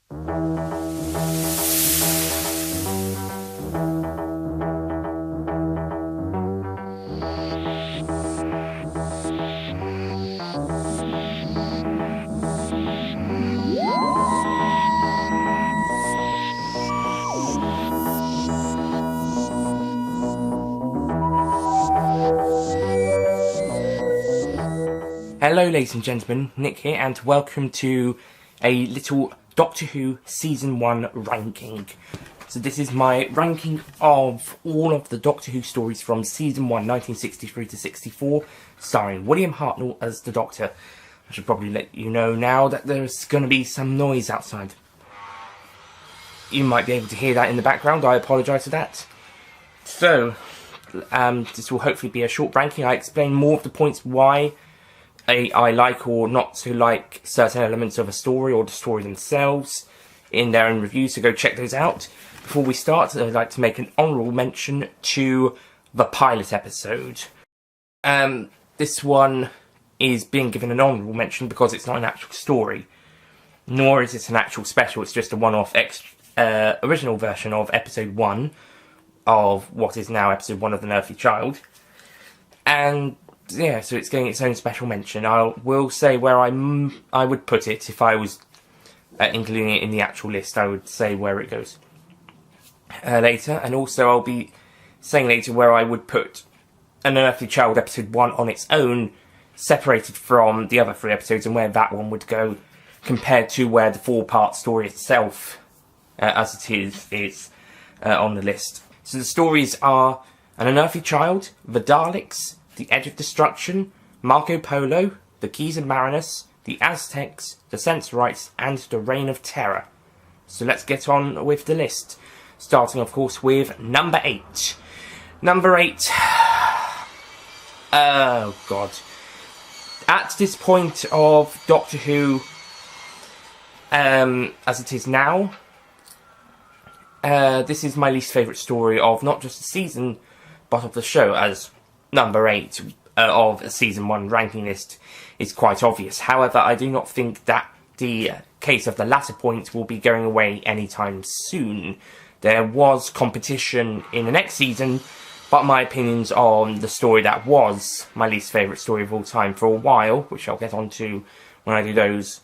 Hello ladies and gentlemen, Nick here, and welcome to a little Doctor Who Season 1 ranking. So this is my ranking of all of the Doctor Who stories from Season 1, 1963 to 64, starring William Hartnell as the Doctor. I should probably let you know now that there's going to be some noise outside. You might be able to hear that in the background, I apologise for that. So, this will hopefully be a short ranking. I explain more of the points why I like or not to like certain elements of a story or the story themselves in their own reviews, so go check those out. Before we start, I'd like to make an honourable mention to the pilot episode. This one is being given an honourable mention because it's not an actual story, nor is it an actual special. It's just a one-off original version of episode 1 of what is now episode 1 of The Unearthly Child. And yeah, so it's getting its own special mention. I will say where I would put it if I was including it in the actual list. I would say where it goes later, and also I'll be saying later where I would put An Unearthly Child episode 1 on its own, separated from the other 3 episodes, and where that one would go compared to where the 4-part story itself, as it is on the list. So the stories are An Unearthly Child, The Daleks, The Edge of Destruction, Marco Polo, The Keys of Marinus, The Aztecs, The Sensorites, and The Reign of Terror. So let's get on with the list. Starting, of course, with number 8. Number 8. Oh, God. At this point of Doctor Who, as it is now, this is my least favourite story of not just the season, but of the show, as number 8 of a Season 1 ranking list is quite obvious. However, I do not think that the case of the latter point will be going away anytime soon. There was competition in the next season, but my opinions on the story that was my least favourite story of all time for a while, which I'll get onto when I do those,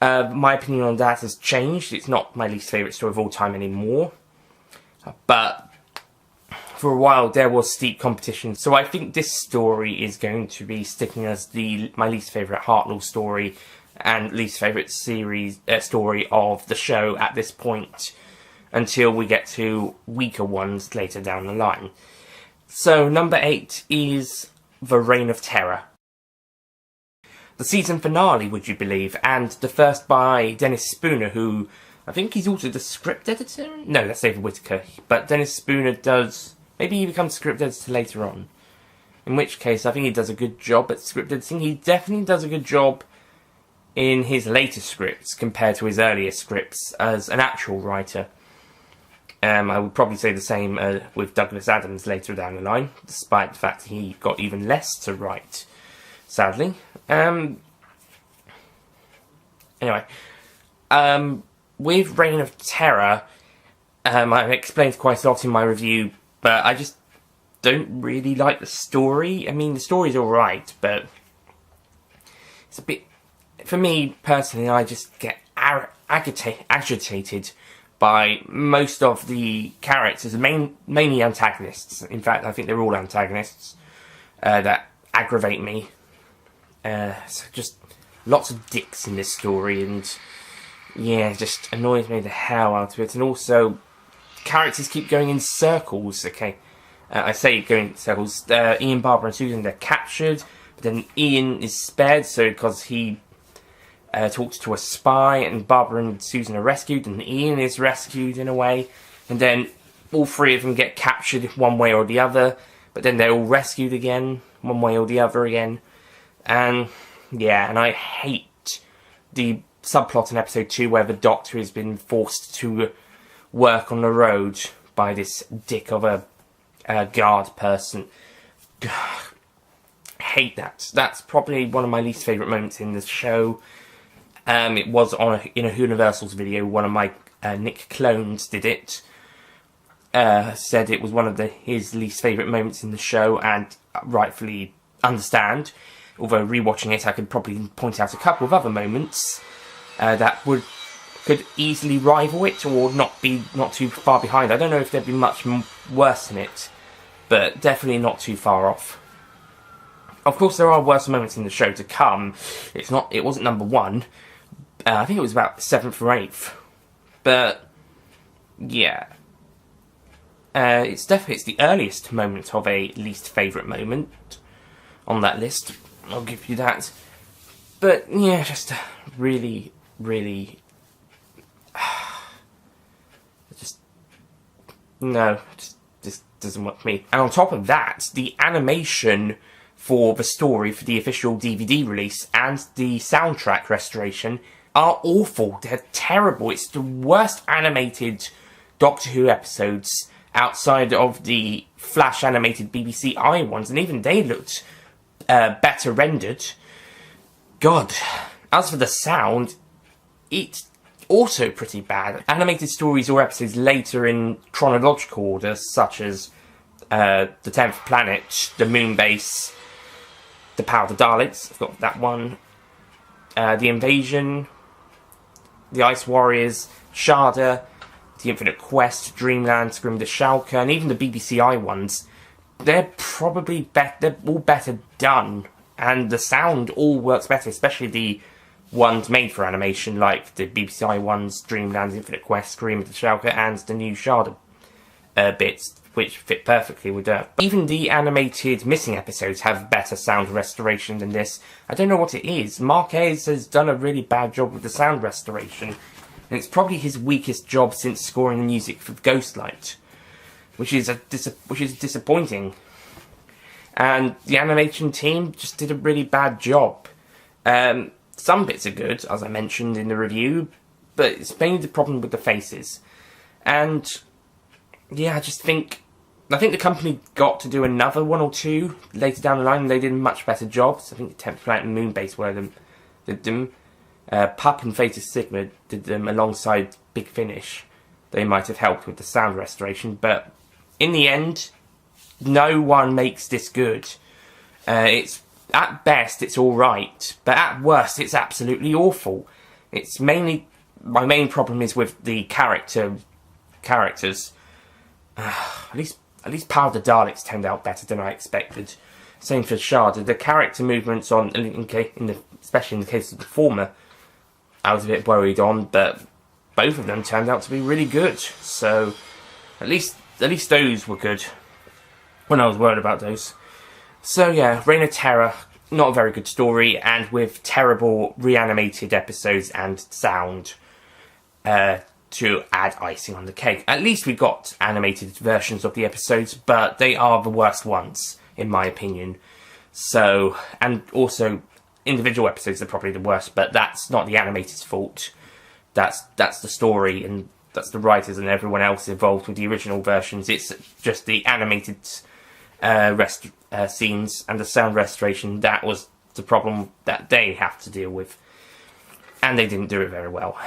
my opinion on that has changed. It's not my least favourite story of all time anymore, but for a while there was steep competition, so I think this story is going to be sticking as my least favourite Hartnell story and least favourite story of the show at this point, until we get to weaker ones later down the line. So number 8 is The Reign of Terror. The season finale, would you believe, and the first by Dennis Spooner, who I think he's also the script editor? No, that's David Whittaker, but Dennis Spooner does... Maybe he becomes script editor later on. In which case, I think he does a good job at script editing. He definitely does a good job in his later scripts compared to his earlier scripts as an actual writer. I would probably say the same with Douglas Adams later down the line, despite the fact he got even less to write, sadly. Anyway, with Reign of Terror, I've explained quite a lot in my review, but I just don't really like the story. I mean, the story's alright, but it's a bit... For me, personally, I just get agitated by most of the characters, mainly antagonists. In fact, I think they're all antagonists that aggravate me. So just lots of dicks in this story, and yeah, it just annoys me the hell out of it. And also, characters keep going in circles, okay? I say going in circles. Ian, Barbara and Susan, they're captured, but then Ian is spared, so because he talks to a spy, and Barbara and Susan are rescued, and Ian is rescued in a way, and then all 3 of them get captured one way or the other, but then they're all rescued again, one way or the other again. And yeah, and I hate the subplot in episode 2 where the Doctor has been forced to work on the road by this dick of a guard person. Hate that. That's probably one of my least favourite moments in the show. It was in a Universal's video. One of my Nick clones did it. Said it was one of his least favourite moments in the show, and rightfully understand. Although rewatching it, I could probably point out a couple of other moments that could easily rival it, or not too far behind. I don't know if there'd be much worse in it, but definitely not too far off. Of course, there are worse moments in the show to come. It wasn't number one. I think it was about 7th or 8th. But yeah, it's the earliest moment of a least favourite moment on that list. I'll give you that. But yeah, just really, really, just doesn't work for me. And on top of that, the animation for the story for the official DVD release and the soundtrack restoration are awful. They're terrible. It's the worst animated Doctor Who episodes outside of the Flash animated BBC Eye ones, and even they looked better rendered. God. As for the sound, it's also pretty bad. Animated stories or episodes later in chronological order, such as the 10th Planet, the Moon Base, the Power of the Daleks, I've got that one, the Invasion, the Ice Warriors, Sharda, the Infinite Quest, Dreamland, Scream the Shalka, and even the BBC Eye ones, they're probably they're all better done, and the sound all works better, especially the ones made for animation, like the BBC Eye ones, Dreamland, Infinite Quest, Scream of the Shalka, and the new Sharda bits, which fit perfectly with that. Even the animated missing episodes have better sound restoration than this. I don't know what it is. Marquez has done a really bad job with the sound restoration, and it's probably his weakest job since scoring the music for Ghostlight, which is disappointing. And the animation team just did a really bad job. Some bits are good, as I mentioned in the review, but it's mainly the problem with the faces. And yeah, I think the company got to do another one or two later down the line, and they did much better jobs. I think the 10th Planet and Moonbase did them. Pup and Fate of Sigma did them alongside Big Finish. They might have helped with the sound restoration, but in the end, no one makes this good. It's at best it's alright, but at worst it's absolutely awful. It's mainly, my main problem is with the characters. At least Power of the Daleks turned out better than I expected. Same for Sharda. The character movements especially in the case of the former, I was a bit worried on, but both of them turned out to be really good. So at least those were good when I was worried about those. So yeah, Reign of Terror, not a very good story, and with terrible reanimated episodes and sound to add icing on the cake. At least we got animated versions of the episodes, but they are the worst ones, in my opinion. So, and also, individual episodes are probably the worst, but that's not the animated's fault. That's the story, and that's the writers and everyone else involved with the original versions. It's just the animated scenes and the sound restoration. That was the problem that they have to deal with, and they didn't do it very well.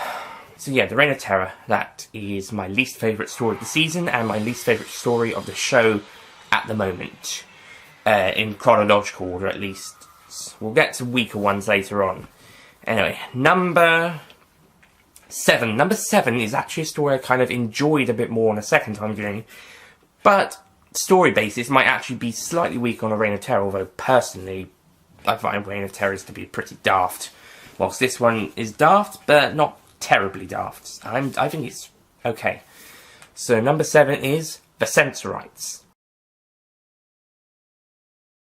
So yeah, The Reign of Terror, that is my least favourite story of the season, and my least favourite story of the show at the moment. In chronological order, at least. We'll get to weaker ones later on. Anyway, number 7. Number 7 is actually a story I kind of enjoyed a bit more on a second time viewing, but story basis might actually be slightly weak on A Reign of Terror, although personally I find Reign of Terror to be pretty daft. Whilst this one is daft, but not terribly daft. I think it's okay. So number 7 is The Sensorites.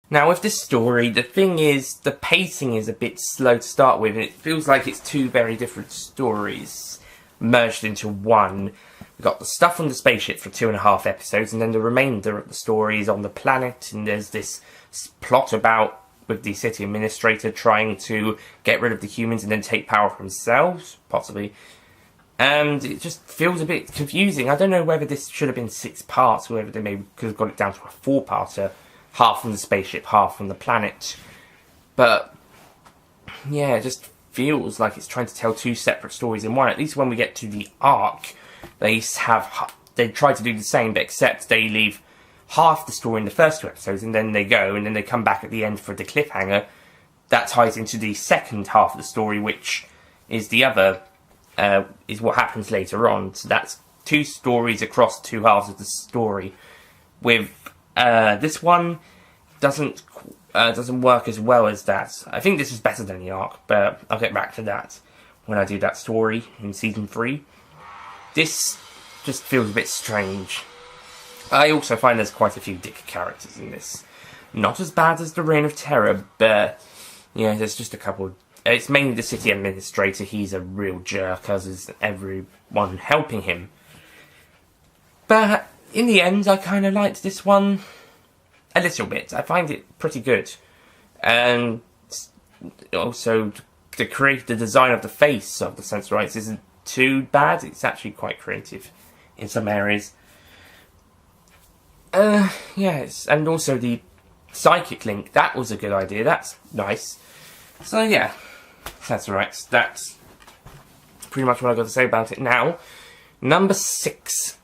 Now with this story, the thing is, the pacing is a bit slow to start with, and it feels like it's two very different stories merged into one. We've got the stuff on the spaceship for 2.5 episodes, and then the remainder of the story is on the planet, and there's this plot about with the city administrator trying to get rid of the humans and then take power for themselves, possibly. And it just feels a bit confusing. I don't know whether this should have been 6 parts, or whether they maybe could have got it down to a 4-parter, half from the spaceship, half from the planet. But yeah, just feels like it's trying to tell two separate stories in one. At least when we get to the arc, they try to do the same, but except they leave half the story in the first two episodes, and then they go, and then they come back at the end for the cliffhanger. That ties into the second half of the story, which is the other, is what happens later on. So that's two stories across two halves of the story. With this one, doesn't work as well as that. I think this is better than the arc, but I'll get back to that when I do that story in season 3. This just feels a bit strange. I also find there's quite a few dick characters in this. Not as bad as the Reign of Terror, but yeah, there's just a couple. It's mainly the city administrator. He's a real jerk, as is everyone helping him. But in the end, I kind of liked this one a little bit. I find it pretty good. And also, the design of the face of the Sensorites isn't too bad. It's actually quite creative in some areas. Yes, and also the psychic link, that was a good idea. That's nice. So yeah, Sensorites, that's pretty much what I've got to say about it now. Number 6.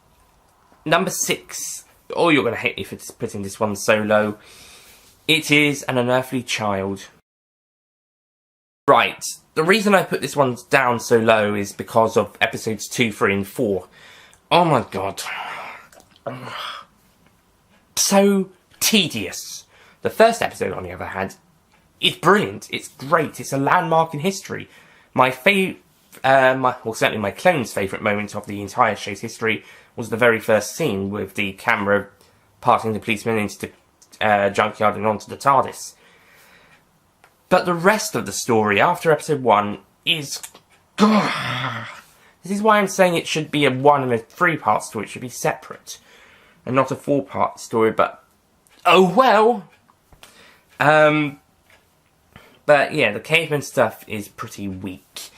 Oh, you're going to hate me for putting this one so low. It is An Unearthly Child. Right, the reason I put this one down so low is because of episodes 2, 3 and 4. Oh my god. So tedious. The first episode, on the other hand, is brilliant. It's great. It's a landmark in history. Certainly my clone's favourite moment of the entire show's history was the very first scene with the camera passing the policeman into the junkyard and onto the TARDIS. But the rest of the story after episode 1 is... This is why I'm saying it should be a 1 and a 3-part story. It should be separate. And not a 4-part story, but... oh well! But yeah, the caveman stuff is pretty weak.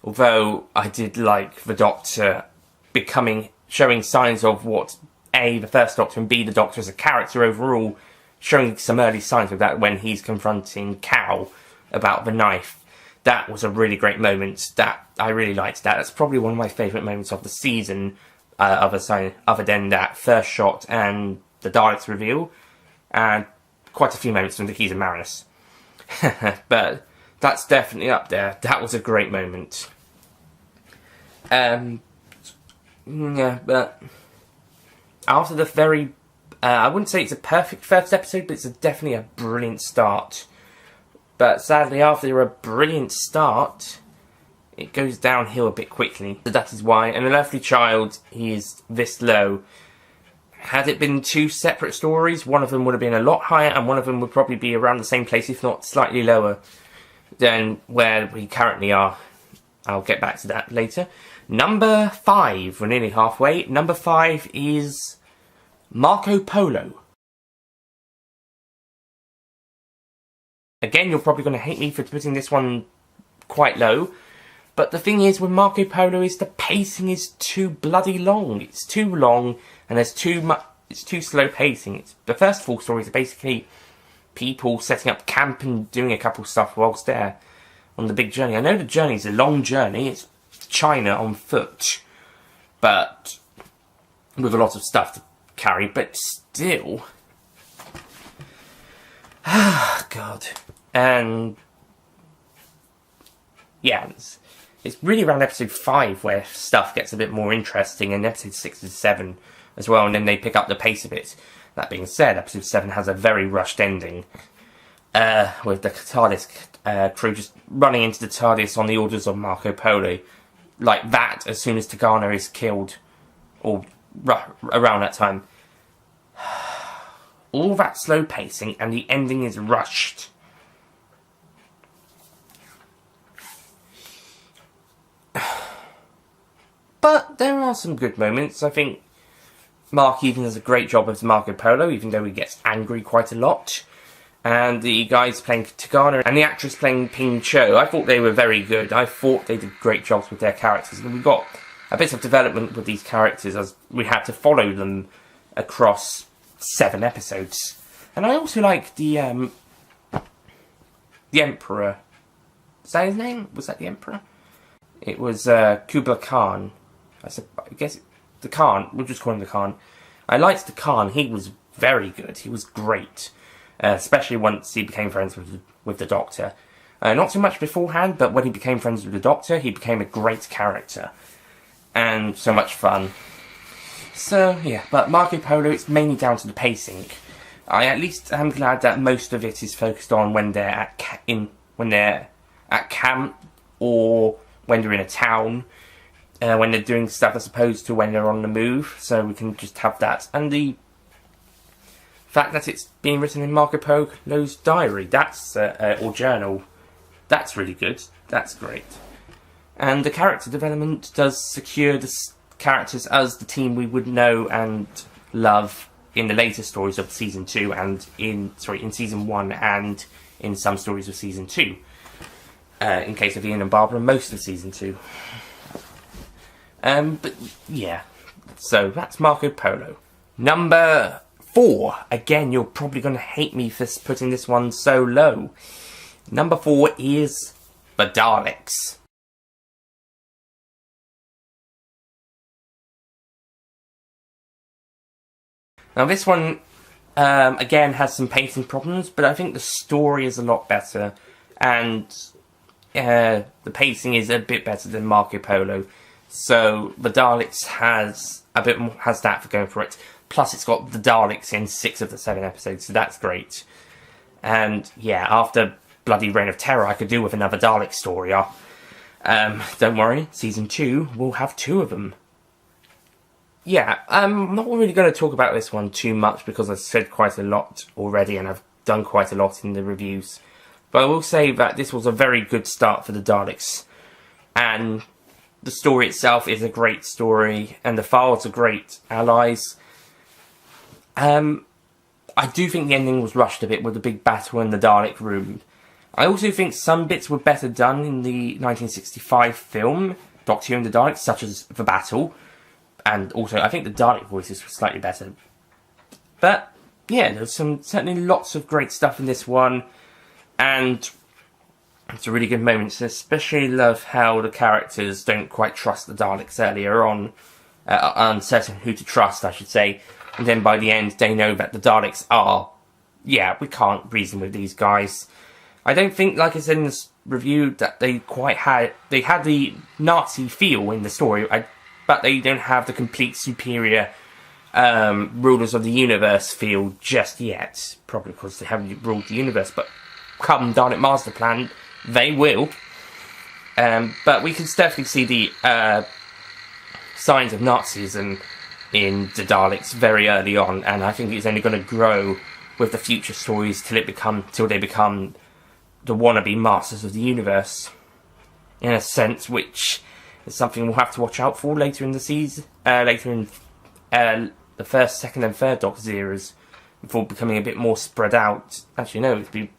Although I did like the Doctor showing signs of what A, the first Doctor, and B, the Doctor as a character overall, showing some early signs of that when he's confronting Cal about the knife. That was a really great moment. I really liked that. That's probably one of my favourite moments of the season, other than that first shot and the Daleks reveal, and quite a few moments from the Keys of Marinus. But that's definitely up there. That was a great moment. Yeah, but after the very... I wouldn't say it's a perfect first episode, but it's definitely a brilliant start. But sadly, after a brilliant start, it goes downhill a bit quickly. So that is why An Unearthly Child is this low. Had it been 2 separate stories, one of them would have been a lot higher, and one of them would probably be around the same place, if not slightly lower than where we currently are. I'll get back to that later. Number 5, we're nearly halfway. Number 5 is Marco Polo. Again, you're probably going to hate me for putting this one quite low. But the thing is, with Marco Polo, is the pacing is too bloody long. It's too long, and there's it's too slow pacing. The first 4 stories are basically people setting up camp and doing a couple stuff whilst they're on the big journey. I know the journey's a long journey. It's China on foot, but with a lot of stuff to carry. But still, God, and yeah. It's really around episode 5 where stuff gets a bit more interesting, and episode 6 and 7 as well, and then they pick up the pace a bit. That being said, episode 7 has a very rushed ending, with the TARDIS crew just running into the TARDIS on the orders of Marco Polo, like that, as soon as Tagana is killed, or around that time. All that slow pacing, and the ending is rushed. But there are some good moments. I think Mark even does a great job as Marco Polo, even though he gets angry quite a lot. And the guys playing Tagana and the actress playing Ping Cho, I thought they were very good. I thought they did great jobs with their characters. And we got a bit of development with these characters as we had to follow them across 7 episodes. And I also like the Emperor Is that his name? Was that the Emperor? It was Kublai Khan. I guess the Khan. We'll just call him the Khan. I liked the Khan. He was very good. He was great. Especially once he became friends with the Doctor. Not so much beforehand, but when he became friends with the Doctor, he became a great character. And so much fun. So, yeah, but Marco Polo, it's mainly down to the pacing. I at least am glad that most of it is focused on when they're at camp, or when they're in a town, when they're doing stuff as opposed to when they're on the move, so we can just have that. And the fact that it's being written in Marco Polo's diary, that's, or journal, that's really good. That's great. And the character development does secure the characters as the team we would know and love in the later stories of Season 2 and in Season 1 and in some stories of Season 2. In case of Ian and Barbara, most of Season 2. But, yeah. So, that's Marco Polo. Number 4. Again, you're probably going to hate me for putting this one so low. Number 4 is the Daleks. Now this one, again, has some pacing problems, but I think the story is a lot better, and the pacing is a bit better than Marco Polo. So the Daleks has that for going for it. Plus, it's got the Daleks in 6 of the 7 episodes, so that's great. And yeah, after bloody Reign of Terror, I could do with another Dalek story. Don't worry, Season 2 will have 2 of them. Yeah, I'm not really going to talk about this one too much because I've said quite a lot already and I've done quite a lot in the reviews. But I will say that this was a very good start for the Daleks. And the story itself is a great story and the Files are great allies. I do think the ending was rushed a bit with the big battle in the Dalek room. I also think some bits were better done in the 1965 film, Doctor Who and the Daleks, such as the battle. And also, I think the Dalek voices were slightly better. But, yeah, there's certainly lots of great stuff in this one. And it's a really good moment. I especially love how the characters don't quite trust the Daleks earlier on. Uncertain who to trust, I should say. And then by the end, they know that the Daleks are... Yeah, we can't reason with these guys. I don't think, like I said in this review, that they quite had... They had the Nazi feel in the story, but they don't have the complete superior rulers of the universe feel just yet. Probably because they haven't ruled the universe, but come Dalek Master Plan, they will. But we can definitely see the signs of Nazism in the Daleks very early on, and I think it's only going to grow with the future stories till they become the wannabe masters of the universe. In a sense, which is something we'll have to watch out for later in the season, later in the first, second, and third Doctor's eras, before becoming a bit more spread out. Actually, no, it'd be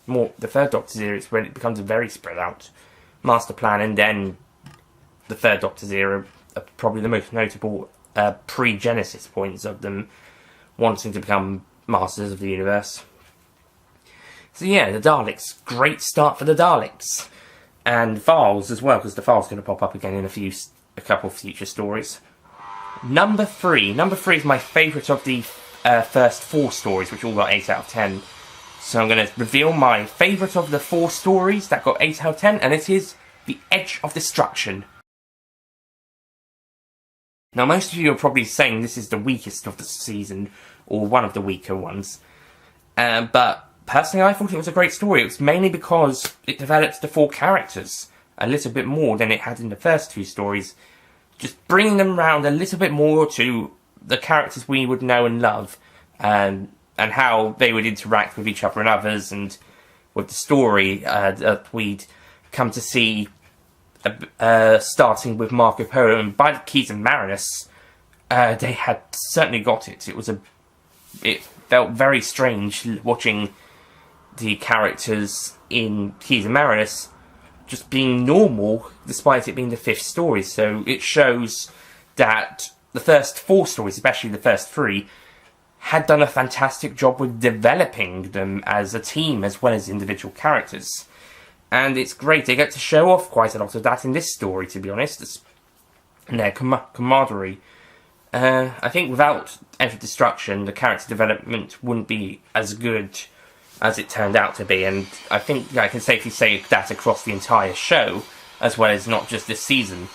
more the third Doctor's era. It's when it becomes a very spread out master plan, and then the third Doctor's era are probably the most notable pre-Genesis points of them wanting to become masters of the universe. So yeah, the Daleks, great start for the Daleks. And Files as well, because the File's going to pop up again in a couple of future stories. Number 3. Number 3 is my favourite of the first 4 stories, which all got 8 out of 10. So I'm going to reveal my favourite of the 4 stories that got 8 out of 10, and it is The Edge of Destruction. Now, most of you are probably saying this is the weakest of the season, or one of the weaker ones. But personally, I thought it was a great story. It was mainly because it developed the 4 characters a little bit more than it had in the first 2 stories. Just bringing them round a little bit more to the characters we would know and love, and how they would interact with each other and others, and with the story that we'd come to see, starting with Marco Polo. And by the Keys and Marinus, they had certainly got it. It felt very strange watching the characters in Keys and Marinus just being normal, despite it being the 5th story. So it shows that the first 4 stories, especially the first 3, had done a fantastic job with developing them as a team as well as individual characters. And it's great. They get to show off quite a lot of that in this story, to be honest. It's their camaraderie. I think without Enter Destruction, the character development wouldn't be as good as it turned out to be. And I think I can safely say that across the entire show, as well as not just this season.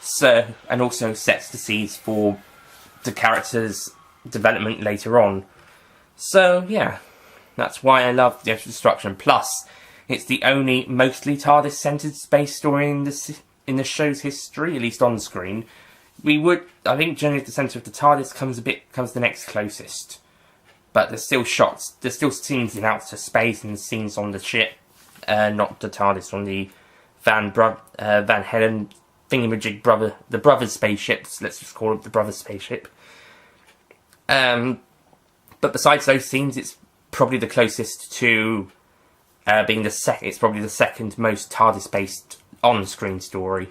So, and also sets the seeds for the character's development later on. So, yeah, that's why I love the Enter Destruction. Plus, it's the only mostly TARDIS-centered space story in the show's history, at least on screen. I think generally the centre of the TARDIS comes the next closest. But there's still scenes in outer space and scenes on the ship, not the TARDIS, on the Van Helen thingamajig the brothers' spaceships. Let's just call it the brothers' spaceship. But besides those scenes, it's probably the closest to being it's probably the second most TARDIS-based on-screen story.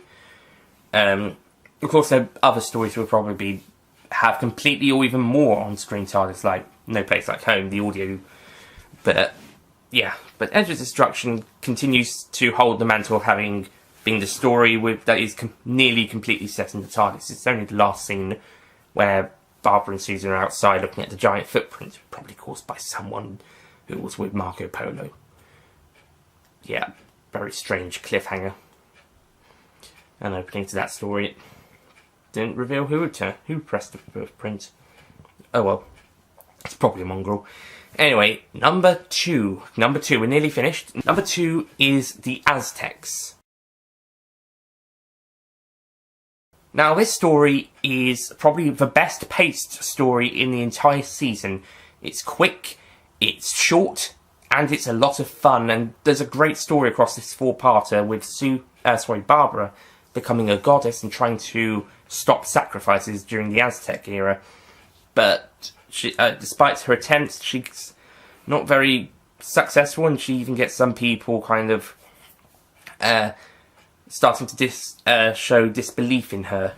Of course, there other stories will probably have completely or even more on-screen TARDIS, like No Place Like Home, the audio. But yeah, but Enter Destruction continues to hold the mantle of being the story that is nearly completely set in the TARDIS. It's only the last scene where Barbara and Susan are outside looking at the giant footprint, probably caused by someone who was with Marco Polo. Yeah, very strange cliffhanger. And opening to that story, it didn't reveal who pressed the footprint. Oh well, it's probably a mongrel. Anyway, number two, we're nearly finished. Number 2 is the Aztecs. Now, this story is probably the best paced story in the entire season. It's quick, it's short, and it's a lot of fun. And there's a great story across this 4-parter with Barbara becoming a goddess and trying to stop sacrifices during the Aztec era. But she, despite her attempts, she's not very successful, and she even gets some people kind of starting to show disbelief in her.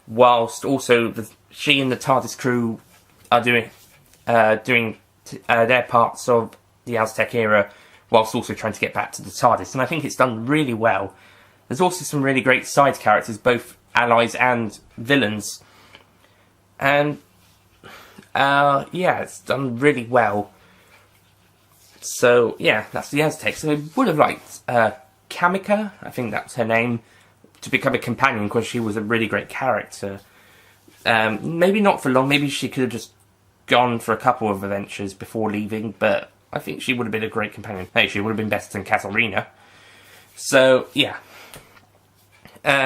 Whilst also she and the TARDIS crew are doing their parts of the Aztec era, whilst also trying to get back to the TARDIS. And I think it's done really well. There's also some really great side characters, both allies and villains. And yeah, it's done really well. So yeah, that's the Aztecs. So I would have liked Kamika, I think that's her name, to become a companion, because she was a really great character. Maybe not for long, maybe she could have just gone for a couple of adventures before leaving, but I think she would have been a great companion. Hey, she would have been better than Katarina. So yeah.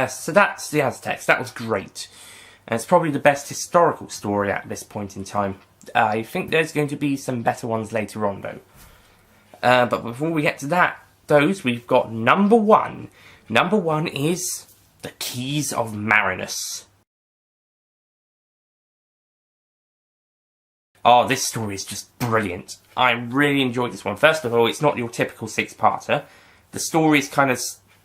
So that's the Aztecs. That was great. And it's probably the best historical story at this point in time. I think there's going to be some better ones later on, though. But before we get to those, we've got number 1. Number 1 is The Keys of Marinus. Oh, this story is just brilliant. I really enjoyed this one. First of all, it's not your typical 6-parter. The story is kind of...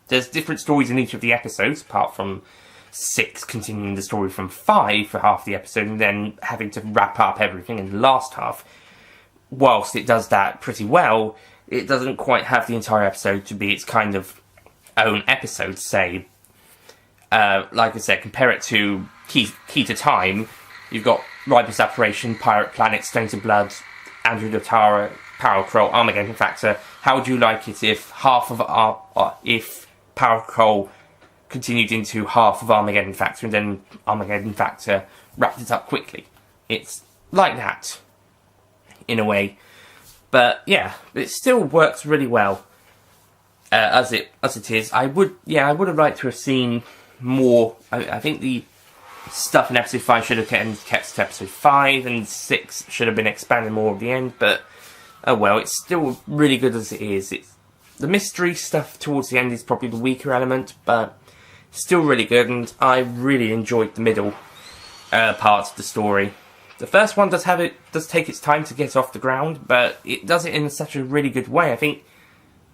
There's different stories in each of the episodes, apart from 6 continuing the story from 5 for half the episode, and then having to wrap up everything in the last half. Whilst it does that pretty well, it doesn't quite have the entire episode to be its kind of own episode, say. Like I said, compare it to Key to Time. You've got Ribus Apparition, Pirate Planet, Stones of Blood, Andrew Dotara, Power Kroll, Armageddon Factor. How would you like it if if Power Kroll continued into half of Armageddon Factor and then Armageddon Factor wrapped it up quickly? It's like that, in a way. But yeah, it still works really well as it is. I would have liked to have seen more. I think the stuff in episode 5 should have kept to episode 5, and 6 should have been expanded more at the end. But oh well, it's still really good as it is. The mystery stuff towards the end is probably the weaker element, but still really good, and I really enjoyed the middle parts of the story. The first one does take its time to get off the ground, but it does it in such a really good way. I think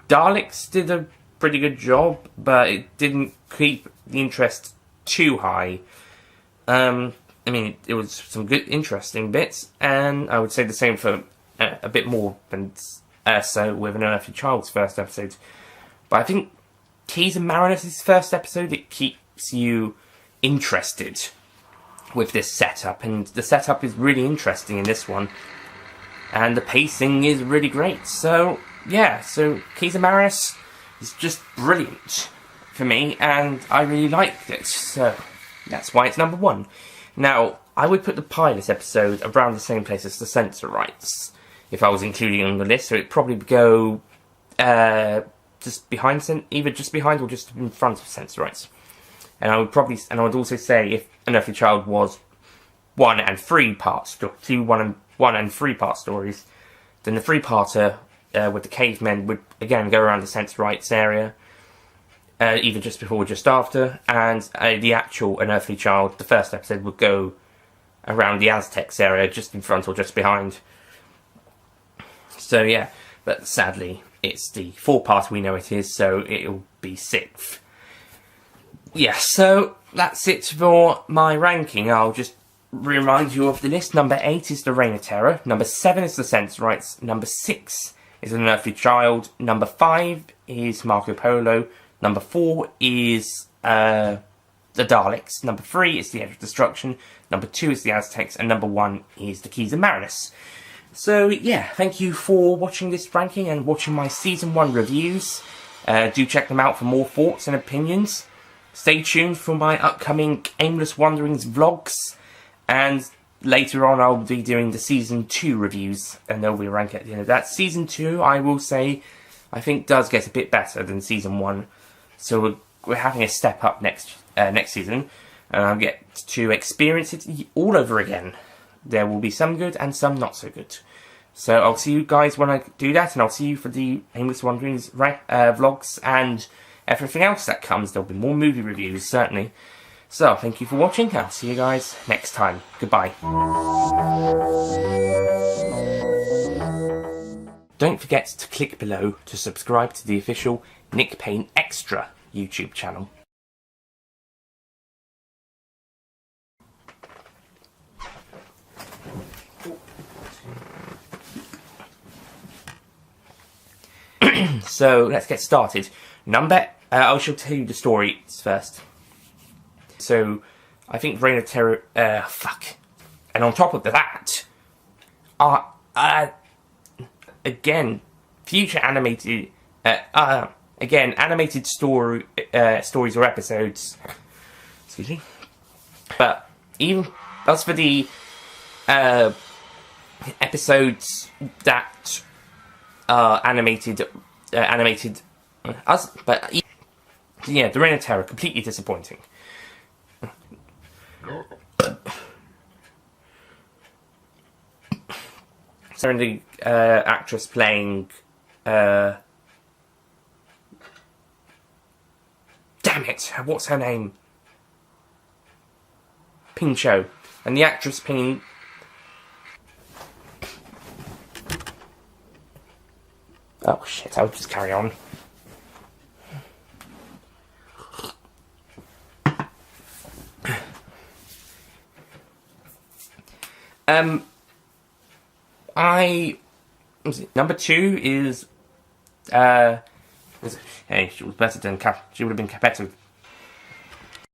Daleks did a pretty good job, but it didn't keep the interest too high. I mean, it was some good, interesting bits, and I would say the same for a bit more than so with An Unearthly Child's first episode. But I think teasing Marinus' first episode, it keeps you interested with this setup, and the setup is really interesting in this one, and the pacing is really great. So yeah, so Keys of Marinus is just brilliant for me, and I really liked it, so that's why it's number 1. Now, I would put the pilot episode around the same place as the Sensorites if I was including it on the list, so it'd probably go just behind, either just behind or just in front of Sensorites. And I would also say if Unearthly Child was 1 and 3 parts, 1 and 3 part stories, then the 3-parter with the cavemen would again go around the Sensorites area, either just before or just after, and the actual Unearthly Child, the first episode, would go around the Aztecs area, just in front or just behind. So yeah, but sadly, it's the 4-part we know it is, so it'll be 6th. Yeah, so that's it for my ranking. I'll just remind you of the list. Number 8 is the Reign of Terror. Number 7 is the Sensorites. Number 6 is an Unearthly Child. Number 5 is Marco Polo. Number 4 is the Daleks. Number 3 is the Edge of Destruction. Number 2 is the Aztecs. And number 1 is the Keys of Marinus. So yeah, thank you for watching this ranking and watching my Season 1 reviews. Do check them out for more thoughts and opinions. Stay tuned for my upcoming Aimless Wanderings vlogs, and later on I'll be doing the Season 2 reviews, and there'll be a rank at the end of that. Season 2, I will say, I think does get a bit better than Season 1, so we're having a step up next season, and I'll get to experience it all over again. There will be some good and some not so good. So I'll see you guys when I do that, and I'll see you for the Aimless Wanderings vlogs and everything else that comes. There'll be more movie reviews, certainly. So, thank you for watching. I'll see you guys next time. Goodbye. Don't forget to click below to subscribe to the official Nick Payne Extra YouTube channel. So, let's get started. I shall tell you the stories first. So, I think Reign of Terror, And on top of that, again, future animated, animated stories or episodes, excuse me, but even, as for the, episodes that are animated, yeah, the Reign of Terror, completely disappointing. So the actress playing damn it, what's her name? Pincho. And the actress playing oh shit, I'll just carry on. Number 2 is, hey, she was better than she would have been better